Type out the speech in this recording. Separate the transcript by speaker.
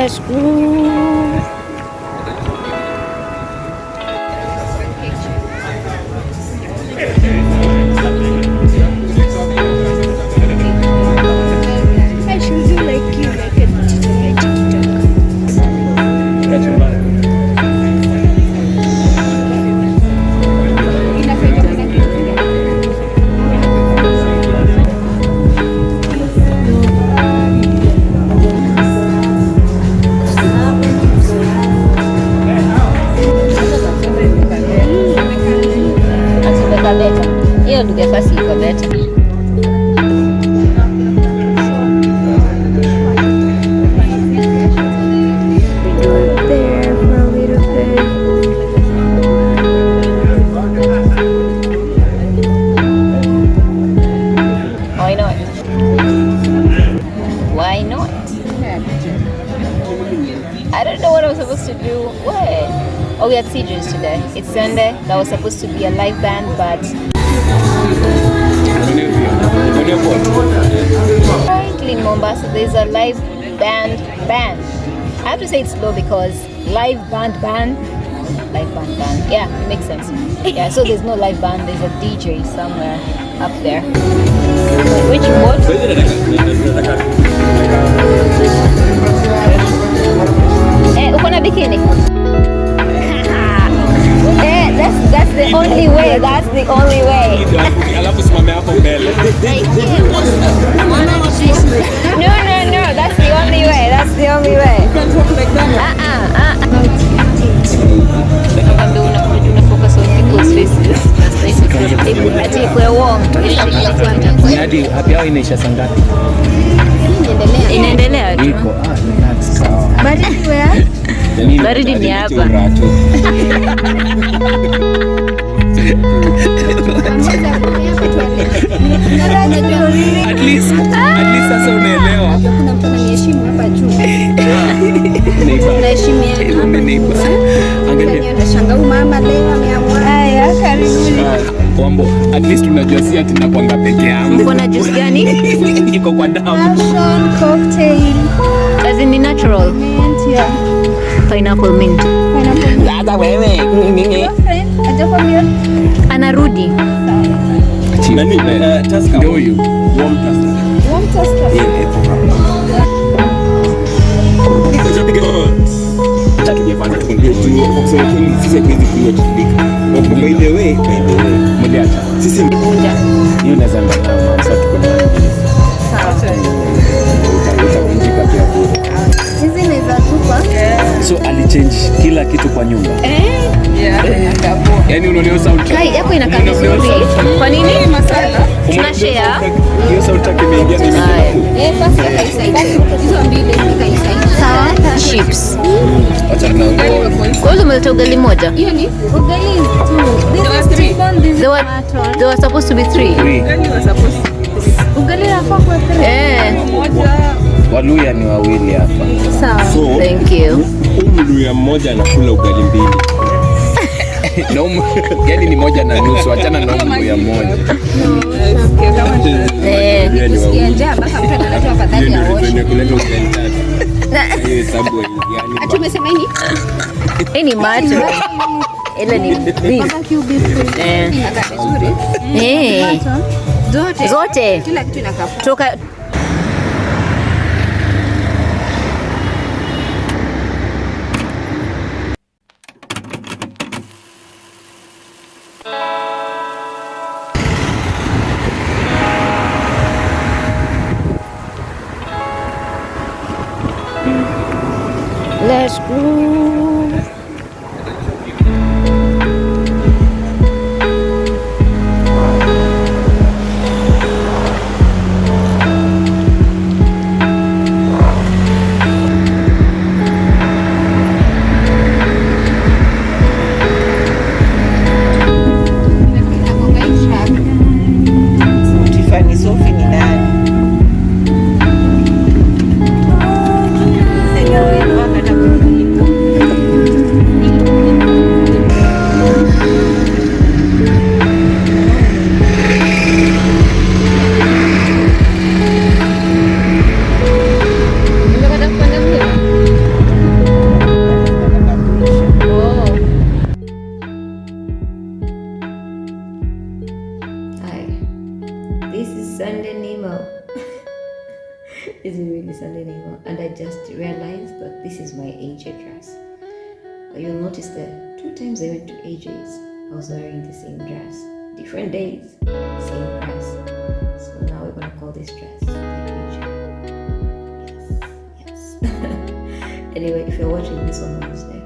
Speaker 1: Let's go. Hiyo ndugu fasi iko beta. Why not? Why not? I don't know what I was supposed to do. What? Oh, we had CJs today. It's Sunday. That was supposed to be a live band, but currently in Mombasa, there's a live band. I have to say it's slow because live band. Yeah, it makes sense. Yeah, so there's no live band. There's a DJ somewhere up there. Which boat? Uko na bikini? That's the only way. That's the only way.
Speaker 2: Alafu simame hapo mbele.
Speaker 1: No. That's the only way. That's the only way. You can't talk like that. Una focus on people's faces. Ati kwa warm.
Speaker 2: Hadi happy hour inaisha saa ngapi?
Speaker 1: Inaendelea tu.
Speaker 2: Iko. Relax.
Speaker 1: Baridi wewe? Baridi ni hapa.
Speaker 2: At least sasa unaelewa.
Speaker 3: Kuna mtu ananiheshimu hapa juu. Naheshimiana.
Speaker 2: Neighbor.
Speaker 3: Angalia nashangaa mama leo ameamua. Haya, karibuni.
Speaker 2: Wambo, at least unajua si ati nakwanga peke yangu.
Speaker 1: Uko na juice gani?
Speaker 2: Iko kwa damu.
Speaker 3: Passion cocktail.
Speaker 1: As in natural.
Speaker 3: Mint, yeah.
Speaker 1: Pineapple mint.
Speaker 2: Dada wewe.
Speaker 3: Ajakwambia.
Speaker 1: Anarudi.
Speaker 2: Nani? Taska. Ndio huyu. Warm taska.
Speaker 3: Warm taska.
Speaker 2: By the way, mliacha. Sisi mmoja. Hiyo nazanga kama sasa tuko na.
Speaker 3: Sawa.
Speaker 2: Utavunjika pia bure.
Speaker 3: Hizi ni za tupa.
Speaker 2: So alichange kila kitu kwa nyumba.
Speaker 3: Yeah.
Speaker 2: Yaani unaona sauti.
Speaker 1: Kai yako inakaa vizuri. Kwa nini?
Speaker 3: Masala.
Speaker 1: Tuna share.
Speaker 2: Hiyo sauti yake imeingia mimi.
Speaker 3: Basi kaisaidia. Hizo mbili kaisaidia.
Speaker 1: Sawa. Chips.
Speaker 2: Acha na
Speaker 1: Kwa hiyo umeleta ugali moja?
Speaker 3: Hiyo ni ugali tu.
Speaker 1: There were supposed to be 3.
Speaker 3: Ugali hapa kwa 3.
Speaker 1: Moja.
Speaker 2: Waluya ni wawili hapa.
Speaker 3: Sawa.
Speaker 2: So,
Speaker 1: thank you.
Speaker 2: Mluya mmoja anakula ugali mbili. Yaani ni moja na nusu, achana na mluya mmoja.
Speaker 3: Njaa baka mtu analeta afadhali ya osho.
Speaker 2: Ndio kuleta ugali tatu. Hiyo hesabu yani.
Speaker 3: Ati umesema nini?
Speaker 1: Hii ni macho. Ile ni beef.
Speaker 3: Inakaa vizuri.
Speaker 1: Zote.
Speaker 3: Kila kitu inakaa.
Speaker 1: Toka Let's go.
Speaker 4: It's been really Sunday anymore. And I just realized that this is my AJ dress. You'll notice that 2 times I went to AJ's, I was wearing the same dress. Different days, same dress. So now we're gonna call this dress the AJ. Yes. Anyway, if you're watching this on Wednesday,